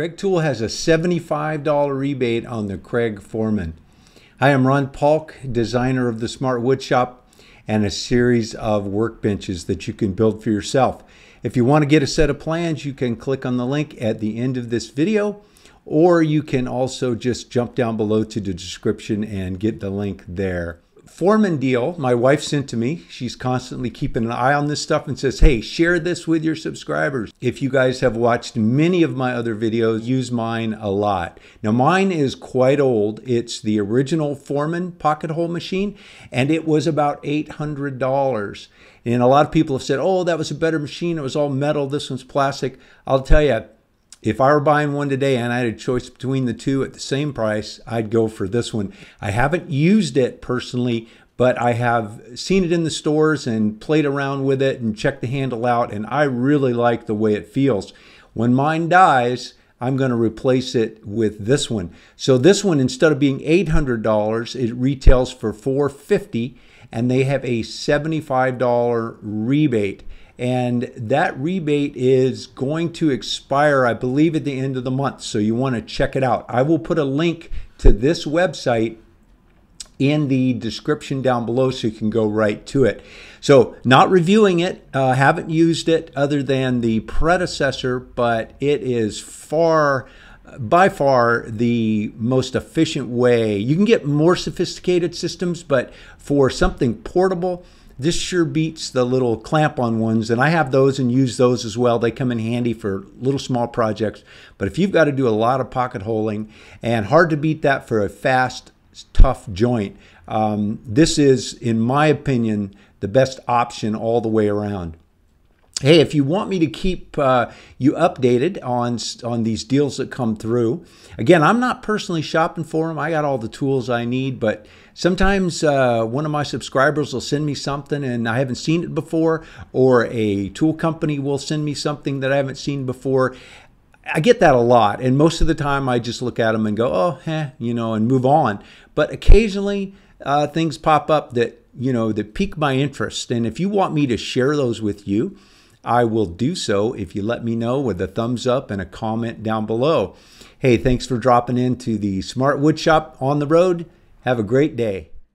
Kreg Tool has a $75 rebate on the Kreg Forman. Hi, I'm Ron Paulk, designer of the Smart Woodshop and a series of workbenches that you can build for yourself. If you want to get a set of plans, you can click on the link at the end of this video, or you can also just jump down below to the description and get the link there. Foreman deal my wife sent to me. She's constantly keeping an eye on this stuff and says, hey, share this with your subscribers. If you guys have watched many of my other videos, use mine a lot. Now mine is quite old. It's the original Foreman pocket hole machine, and it was about $800. And a lot of people have said, oh, that was a better machine. It was all metal. This one's plastic. I'll tell you, if I were buying one today and I had a choice between the two at the same price, I'd go for this one. I haven't used it personally, but I have seen it in the stores and played around with it and checked the handle out, and I really like the way it feels. When mine dies, I'm going to replace it with this one. So this one, instead of being $800, it retails for $450, and they have a $75 rebate. And that rebate is going to expire, I believe, at the end of the month. So you want to check it out. I will put a link to this website in the description down below so you can go right to it. So not reviewing it, haven't used it other than the predecessor, but it is by far the most efficient way. You can get more sophisticated systems, but for something portable, this sure beats the little clamp-on ones, and I have those and use those as well. They come in handy for little small projects. But if you've got to do a lot of pocket holing, and hard to beat that for a fast, tough joint, this is, in my opinion, the best option all the way around. Hey, if you want me to keep you updated on these deals that come through, again, I'm not personally shopping for them. I got all the tools I need, but sometimes one of my subscribers will send me something and I haven't seen it before, or a tool company will send me something that I haven't seen before. I get that a lot, and most of the time I just look at them and go, oh, you know, and move on. But occasionally things pop up that, you know, that pique my interest, and if you want me to share those with you, I will do so if you let me know with a thumbs up and a comment down below. Hey, thanks for dropping into the Smart Woodshop on the road. Have a great day.